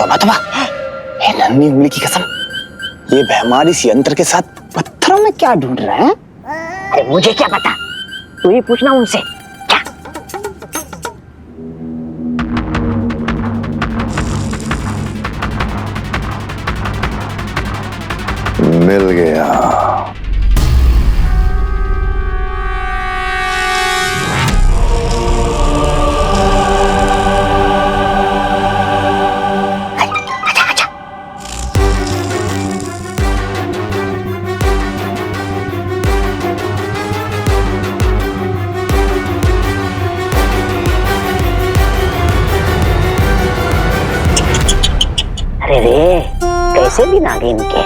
तौबा। ये नन्ही उंगली की कसम, ये बेहमार इस यंत्र के साथ पत्थरों में क्या ढूंढ रहा है? अरे मुझे क्या पता, तू ही पूछना उनसे। क्या? मिल गया। अरे रे, कैसे दिन आ गए इनके।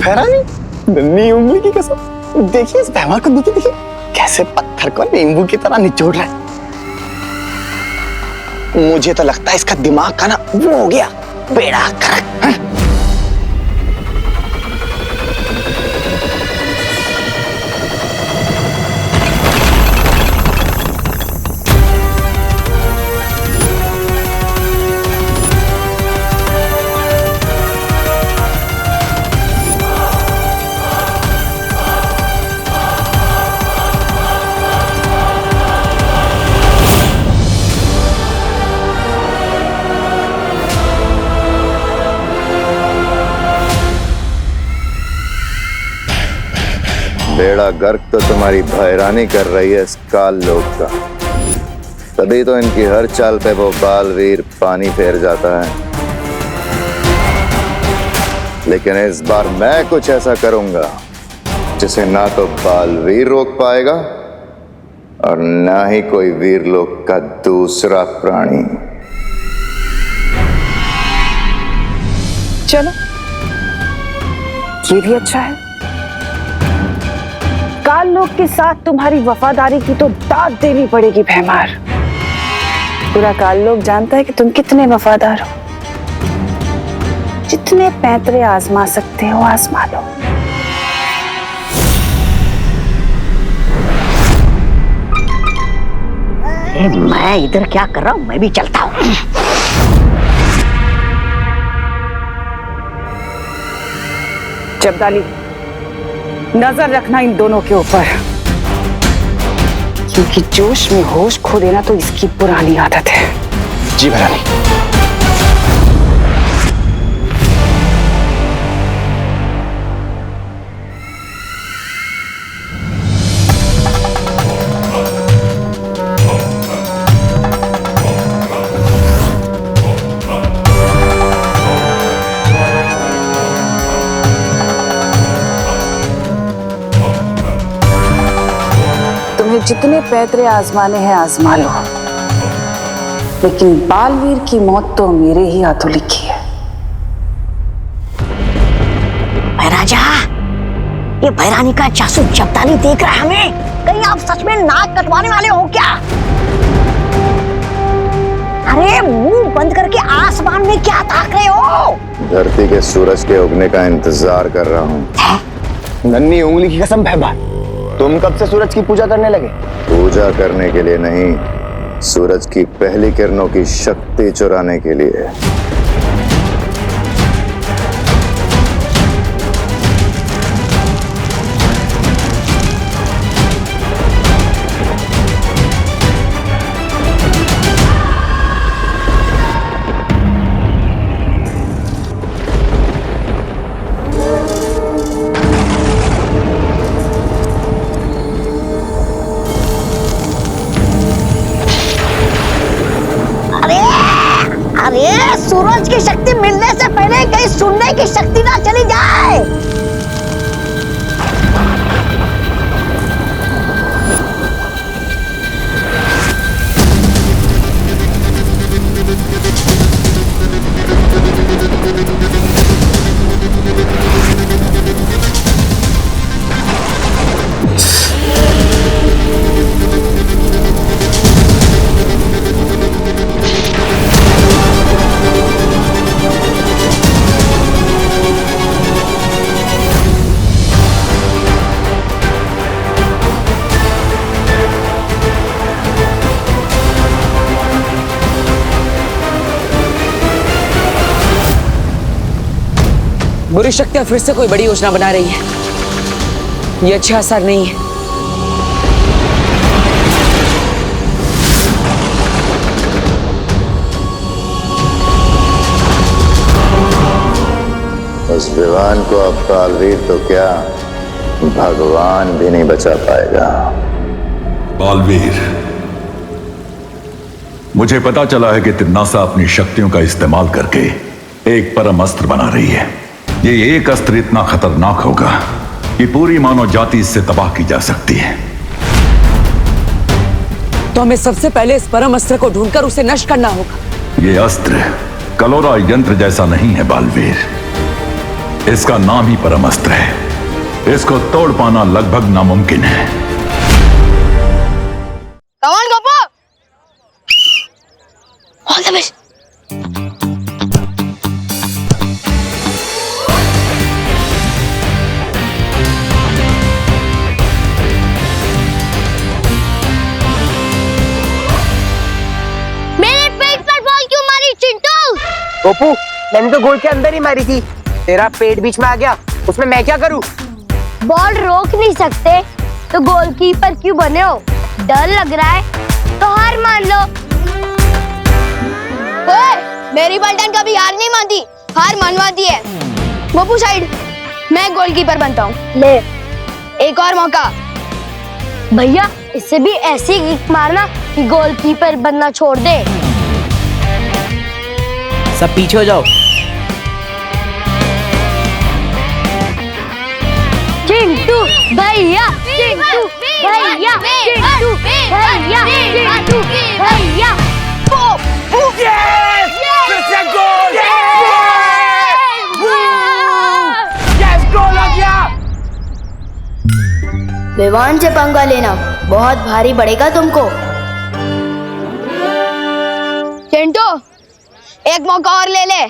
भैरानी, नन्ही उंगली की कसम, देखिए इस बेहमार को, देखिए कैसे पत्थर को नींबू की तरह निचोड़ रहा है। मुझे तो लगता है इसका दिमाग का ना वो हो गया, बेड़ा गर्क। बेड़ा गर्क तो तुम्हारी भैरानी कर रही है इस काल लोक का, तभी तो इनकी हर चाल पे वो बालवीर पानी फेर जाता है। लेकिन इस बार मैं कुछ ऐसा करूंगा जिसे ना तो बालवीर रोक पाएगा और ना ही कोई वीरलोक का दूसरा प्राणी। चलो, ये भी अच्छा है। काल लोक के साथ तुम्हारी वफादारी की तो दाद देनी पड़ेगी भैमार। पूरा काल लोक जानता है कि तुम कितने वफादार हो। जितने पैंतरे आजमा सकते हो आजमा लो। मैं इधर क्या कर रहा हूँ, मैं भी चलता हूँ। जब्दाली, नजर रखना इन दोनों के ऊपर, क्योंकि जोश में होश खो देना तो इसकी पुरानी आदत है। जी भैरानी। जितने पैतरे आजमाने हैं आजमा लो, लेकिन बालवीर की मौत तो मेरे ही हाथों लिखी है। राजा, ये भैरानी का जासूस जब्दाली देख रहा है हमें। कहीं आप सच में नाक कटवाने वाले हो क्या? अरे मुंह बंद करके आसमान में क्या ताक रहे हो? धरती के सूरज के उगने का इंतजार कर रहा हूँ। नन्ही उंगली की कसम भैमार, तुम कब से सूरज की पूजा करने लगे? पूजा करने के लिए नहीं, सूरज की पहली किरणों की शक्ति चुराने के लिए। अरे सूरज की शक्ति मिलने से पहले कहीं सुनने की शक्ति ना चली जाए। बुरी शक्तियां फिर से कोई बड़ी योजना बना रही है। ये अच्छा असर नहीं है। उस विवान को अब बालवीर तो क्या, भगवान भी नहीं बचा पाएगा। बालवीर, मुझे पता चला है कि तिन्नासा अपनी शक्तियों का इस्तेमाल करके एक परम अस्त्र बना रही है। ये एक अस्त्र इतना खतरनाक होगा कि पूरी मानव जाति इससे तबाह की जा सकती है। तो हमें सबसे पहले इस परम अस्त्र को ढूंढकर उसे नष्ट करना होगा। ये अस्त्र कलोरा यंत्र जैसा नहीं है बालवीर, इसका नाम ही परम अस्त्र है। इसको तोड़ पाना लगभग नामुमकिन है। Come on, Gopo! All the best. मेरे पेट पर बॉल क्यों मारी चिंटू? गोपू, मैंने तो गोल के अंदर ही मारी थी। तेरा पेट बीच में आ गया, उसमें मैं क्या करूं? बॉल रोक नहीं सकते तो गोलकीपर क्यों बने हो? डर लग रहा है तो हार मान लो। ओए, मेरी पलटन कभी हार नहीं मानती, हार मनवाती है। गोपू साइड, मैं गोलकीपर बनता हूँ। ले, एक और मौका। भैया, इससे भी ऐसी किक मारना कि गोलकीपर बनना छोड़ दे। सब पीछे हो जाओ। चिंटू भैया, चिंटू भैया, चिंटू भैया, चिंटू भैया। गोल हो गया। विवान से पंगा लेना बहुत भारी पड़ेगा तुमको। चिंटू, एक मौका और ले ले,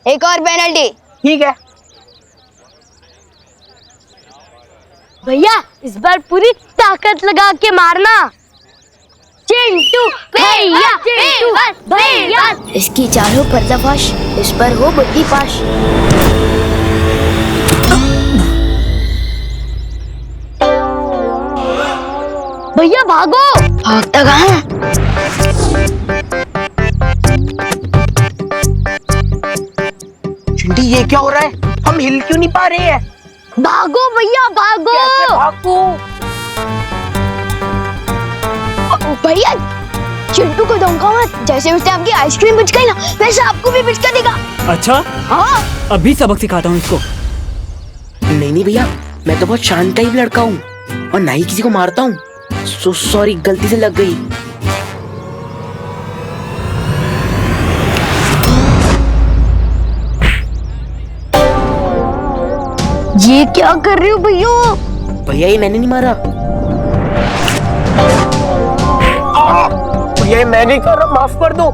एक और पेनल्टी। ठीक है भैया, इस बार पूरी ताकत लगा के मारना। चिंटू भैया, चिंटू भैया। इसकी चारों पर्दाफाश, इस पर हो बुद्धि पाश। भैया भागो। भागता कहाँ है? चिंटी, ये क्या हो रहा है? हम हिल क्यों नहीं पा रहे हैं? भागो भैया, भागो। कैसे भागूं? भैया, चिंटू को धमका मत। जैसे उसने आपकी आइसक्रीम पिचकाई ना, वैसे आपको भी पिचका देगा। अच्छा, हाँ, अभी सबक सिखाता हूँ इसको। नहीं भैया, मैं तो बहुत शांत टाइप लड़का हूँ और ना ही किसी को मारता हूँ। सॉरी, गलती से लग गई। ये क्या कर रहे हो भैया? भैया, ये मैंने नहीं मारा। भैया, ये मैं नहीं कर रहा, माफ कर दो।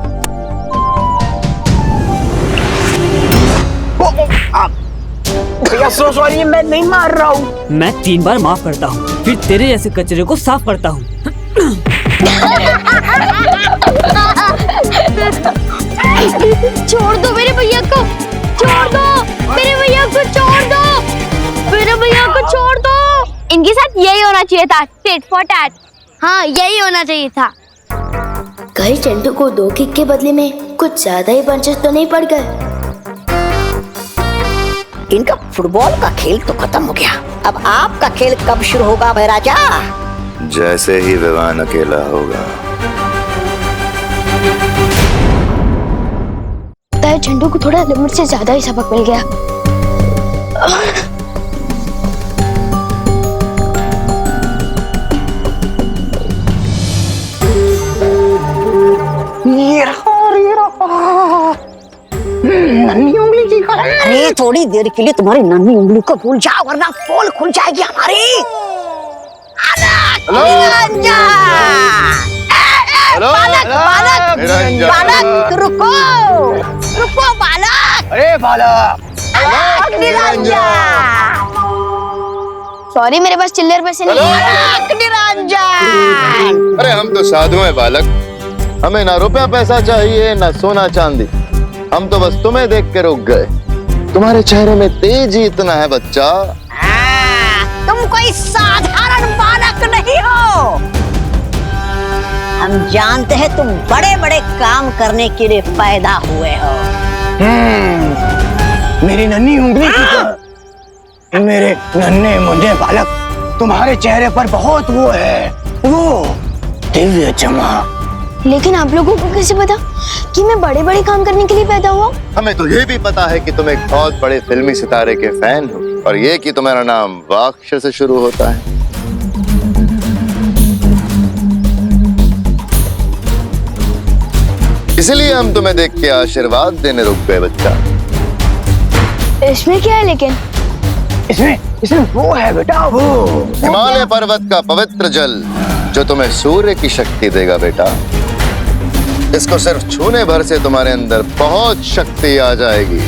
भैया सॉरी, मैं नहीं मार रहा हूँ। मैं 3 बार माफ करता हूँ, फिर तेरे जैसे कचरे को साफ करता हूँ। छोड़ दो मेरे भैया को, छोड़ दो मेरे भैया को, छोड़ दो मेरे भैया को, छोड़ दो। इनके साथ यही होना चाहिए था, टिट फॉर टैट। हाँ, यही होना चाहिए था। कहीं चिंटू को 2 किक के बदले में कुछ ज्यादा ही पंचेस तो नहीं पड़ गए? इनका फुटबॉल का खेल तो खत्म हो गया। अब आपका खेल कब शुरू होगा महाराजा? जैसे ही विवान अकेला होगा। चिंटू को थोड़ा लिमिट से ज्यादा ही सबक मिल गया। नन्ही उंगली की कलम। अरे थोड़ी देर के लिए तुम्हारी नन्ही उंगली को भूल जाओ, वरना पोल खुल जाएगी हमारी। बालक, निरंजन। बालक, रुको रुको बालक। अरे बालक, सॉरी, मेरे पास चिल्लर पैसे नहीं है। निरंजन, अरे हम तो साधु हैं बालक, हमें ना रुपया पैसा चाहिए ना सोना चांदी, हम तो बस तुम्हें देख के रुक गए। तुम्हारे चेहरे में तेज ही इतना है बच्चा। तुम कोई साधारण बालक नहीं हो। हम जानते हैं तुम बड़े बड़े काम करने के लिए पैदा हुए हो। मेरी नन्ही उंगली की तरह मेरे नन्हे मुन्ने बालक, तुम्हारे चेहरे पर बहुत वो है, वो दिव्य चमक। लेकिन आप लोगों को कैसे पता कि मैं बड़े बड़े काम करने के लिए पैदा हुआ? हमें तो ये भी पता है कि तुम एक बहुत बड़े फिल्मी सितारे के फैन हो, और ये कि तुम्हारा नाम वाक्षर से शुरू होता है। इसलिए हम तुम्हें देख के आशीर्वाद देने रुक गए बच्चा। इसमें क्या है लेकिन? इसमें वो है बेटा, वो हिमालय पर्वत का पवित्र जल जो तुम्हें सूर्य की शक्ति देगा बेटा। इसको सिर्फ छूने भर से तुम्हारे अंदर बहुत शक्ति आ जाएगी।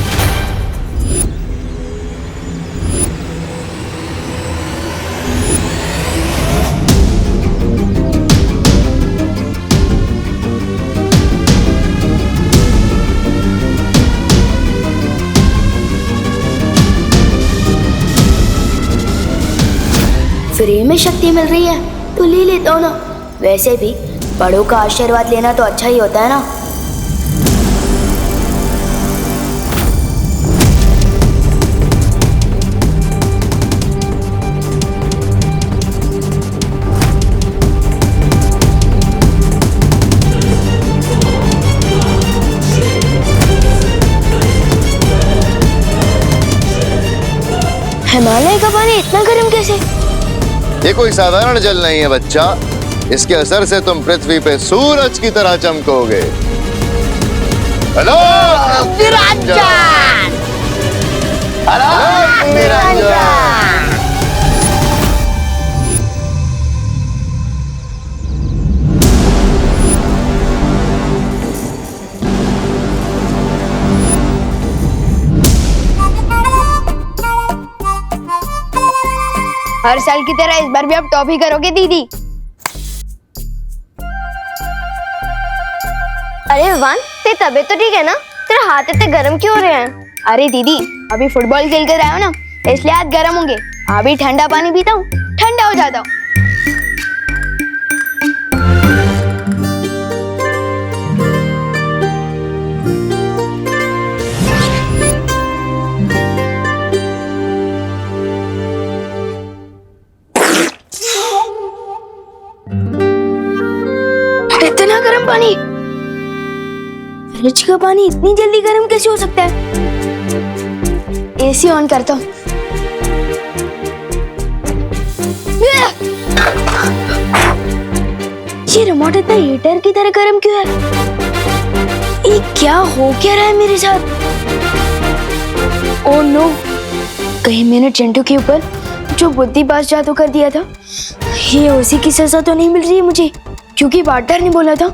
फ्री में शक्ति मिल रही है तो ले लेता हूँ ना। वैसे भी बड़ों का आशीर्वाद लेना तो अच्छा ही होता है ना। हिमालय का पानी इतना गर्म कैसे? ये कोई साधारण जल नहीं है बच्चा। इसके असर से तुम पृथ्वी पे सूरज की तरह चमकोगे। आलोक निरंजन! आलोक निरंजन! हर साल की तरह इस बार भी आप टॉफी करोगे दीदी? अरे विवान, तेरी तबीयत तो ठीक है ना? तेरे हाथ इतने गर्म क्यों हो रहे हैं? अरे दीदी, अभी फुटबॉल खेल कर आए हो ना, इसलिए हाथ गर्म होंगे। अभी ठंडा पानी पीता हूँ, ठंडा हो जाता हूँ। इतना गर्म पानी? फ्रिज का पानी इतनी जल्दी गर्म कैसे हो सकता है? एसी ऑन करता हूँ। ये रिमोट इतना हीटर की तरह गर्म क्यों है? ये क्या हो क्या रहा है मेरे साथ? ओह नो, कहीं मैंने चिंटू के ऊपर जो बुद्धि पास जादू कर दिया था, ये उसी की सजा तो नहीं मिल रही है मुझे? क्योंकि पार्टनर ने बोला था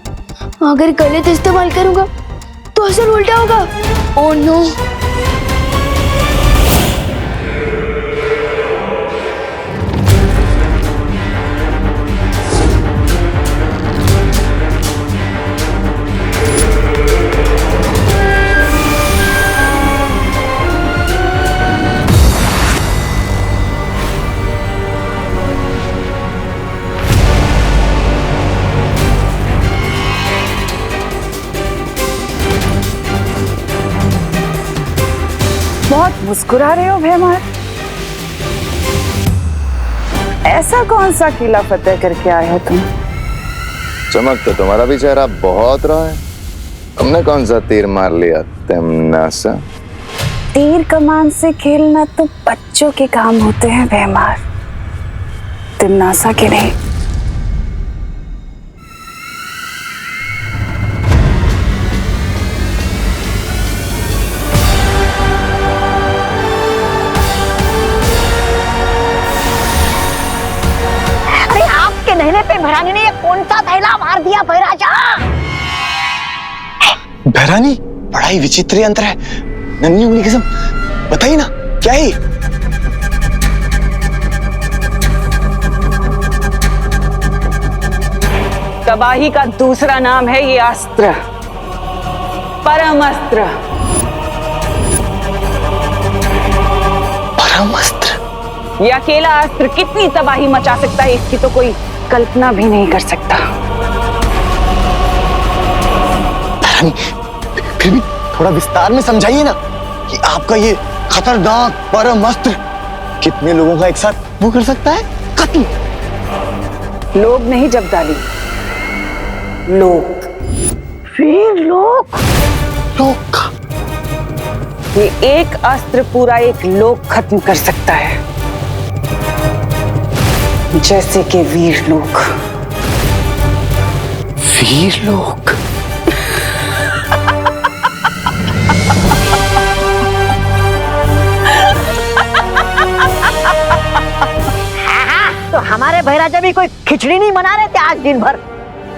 अगर गलत इस्तेमाल करूंगा तो असर उल्टा होगा। Oh no. बहुत मुस्कुरा रहे हो भैमार। ऐसा कौन सा किला फतेह करके आए हो तुम? चमक तो तुम्हारा भी चेहरा बहुत रहा है। तुमने कौन सा तीर मार लिया तिमनासा? तीर कमान से खेलना तो बच्चों के काम होते हैं भैमार, तिमनासा के नहीं। नहने पे भैरानी ने ये कौन सा थैला मार दिया भैराजा? भैरानी बड़ा ही विचित्र यंत्र है। नन्ही उंगली कसम, बताइए ना क्या है? तबाही का दूसरा नाम है ये अस्त्र, परम अस्त्र। परम अस्त्र। ये अकेला अस्त्र कितनी तबाही मचा सकता है इसकी तो कोई कल्पना भी नहीं कर सकता। महारानी, फिर भी थोड़ा विस्तार में समझाइए ना कि आपका ये खतरनाक परम अस्त्र कितने लोगों का एक साथ वो कर सकता है कत्ल। लोग नहीं जब्दाली, लोग। वीर लोग। लोग। ये एक अस्त्र पूरा एक लोक खत्म कर सकता है, जैसे कि वीर लोग। वीर लोग। तो हमारे भैराजा भी कोई खिचड़ी नहीं बना रहे थे आज दिन भर?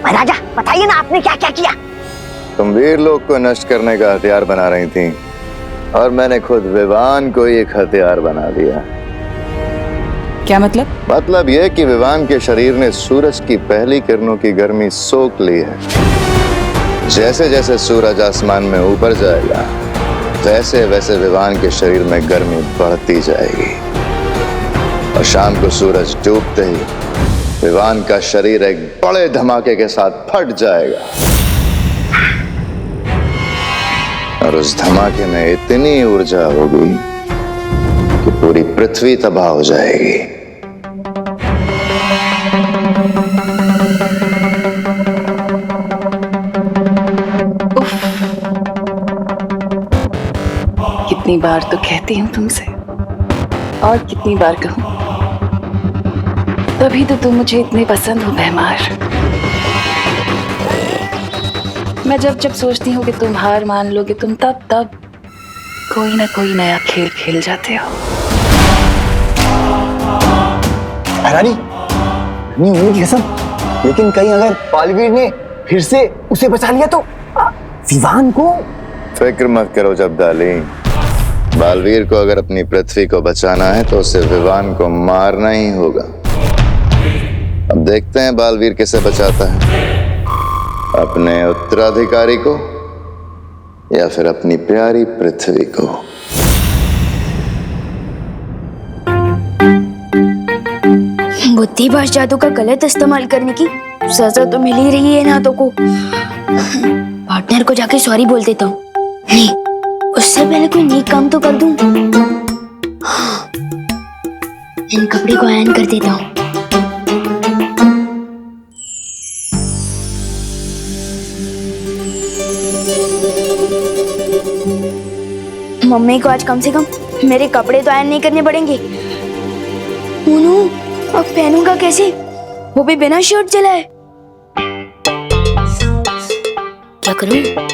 भैराजा बताइए ना आपने क्या क्या किया? तुम वीर लोग को नष्ट करने का हथियार बना रही थी और मैंने खुद विवान को एक हथियार बना दिया। क्या मतलब? मतलब यह कि विवान के शरीर ने सूरज की पहली किरणों की गर्मी सोख ली है। जैसे जैसे सूरज आसमान में ऊपर जाएगा वैसे वैसे विवान के शरीर में गर्मी बढ़ती जाएगी और शाम को सूरज डूबते ही विवान का शरीर एक बड़े धमाके के साथ फट जाएगा और उस धमाके में इतनी ऊर्जा होगी कि पूरी पृथ्वी तबाह हो जाएगी। कितनी बार तो कहती हूँ तुमसे और कितनी बार कहूँ, तभी तो तुम मुझे इतने पसंद हो भैमार। मैं जब जब सोचती हूँ कि तुम हार मान लोगे, तुम तब तब कोई ना कोई नया खेल खेल जाते हो। महारानी, नहीं होने की कसम, लेकिन कहीं अगर बालवीर ने फिर से उसे बचा लिया तो विवान को? फिक्र मत करो जब्दाली, बालवीर को अगर अपनी पृथ्वी को बचाना है तो उसे विवान को मारना ही होगा। अब देखते हैं बालवीर किसे बचाता है, अपने उत्तराधिकारी को या फिर अपनी प्यारी पृथ्वी को। बुद्धिभाष जादू का गलत इस्तेमाल करने की सजा तो मिल ही रही है नाटों को। पार्टनर को जाके सॉरी बोल देता हूँ। नहीं, उससे पहले कोई नेक काम तो कर दूं। इन कपड़े को आयरन कर देता हूँ। मम्मी को आज कम से कम मेरे कपड़े तो आयरन नहीं करने पड़ेंगे। मोनू, अब पहनूंगा कैसे? वो भी बिना शर्ट चलाए। क्या करूं?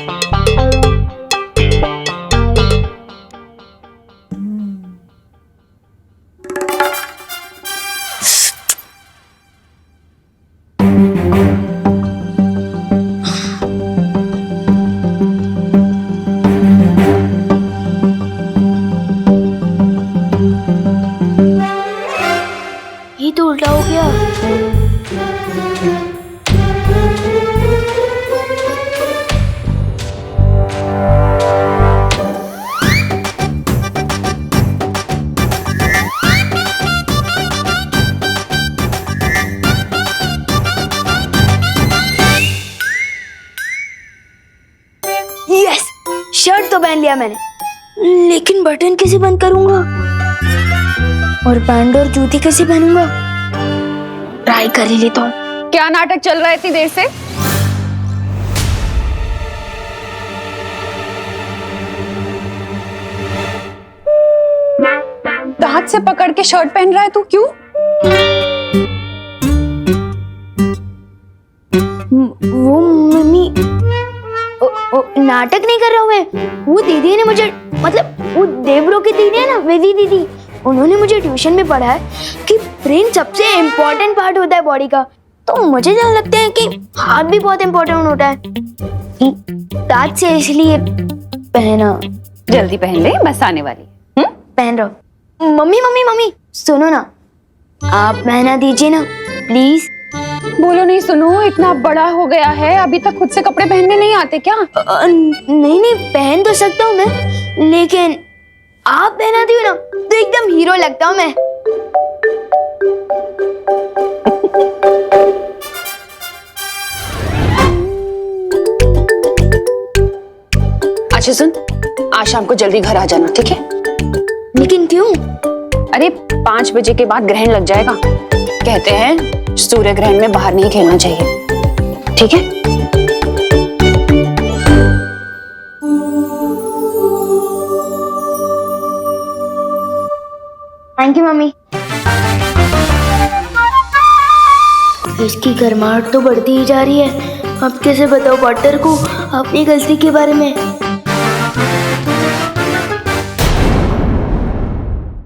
ये तो उल्टा हो गया। यस, शर्ट तो पहन लिया मैंने, लेकिन बटन कैसे बंद करूंगा? और पैंट और जूती कैसे पहनूंगा? ट्राई कर ही लेता हूँ। क्या नाटक चल रहा है इतनी देर से? हाथ से पकड़ के शर्ट पहन रहा है तू, क्यों? वो मम्मी नाटक नहीं कर रहा हूँ मैं। वो दीदी ने मुझे, मतलब वो देवरो की दीदी है ना, वेदी दीदी, उन्होंने मुझे ट्यूशन में पढ़ा है कि ब्रेन सबसे इम्पोर्टेंट पार्ट होता है बॉडी का। तो मुझे जहाँ लगता है कि हाथ भी बहुत इम्पोर्टेंट होता है, दांत से इसलिए पहना। जल्दी पहन ले, बस आने वाली। पहन रहा हूँ। मम्मी मम्मी मम्मी सुनो ना, आप पहना दीजिए ना प्लीज। बोलो नहीं सुनो, इतना बड़ा हो गया है, अभी तक खुद से कपड़े पहनने नहीं आते क्या? नहीं नहीं, पहन तो सकता हूँ मैं, लेकिन आप पहनाती हो ना तो एकदम हीरो लगता हूँ मैं। अच्छा सुन, आज शाम को जल्दी घर आ जाना, ठीक है? लेकिन क्यों? अरे 5 बजे के बाद ग्रहण लग जाएगा। कहते हैं सूर्य ग्रहण में बाहर नहीं खेलना चाहिए, ठीक है? Thank you mummy. इसकी गर्माहट तो बढ़ती ही जा रही है। अब कैसे बताओ पॉटर को अपनी गलती के बारे में?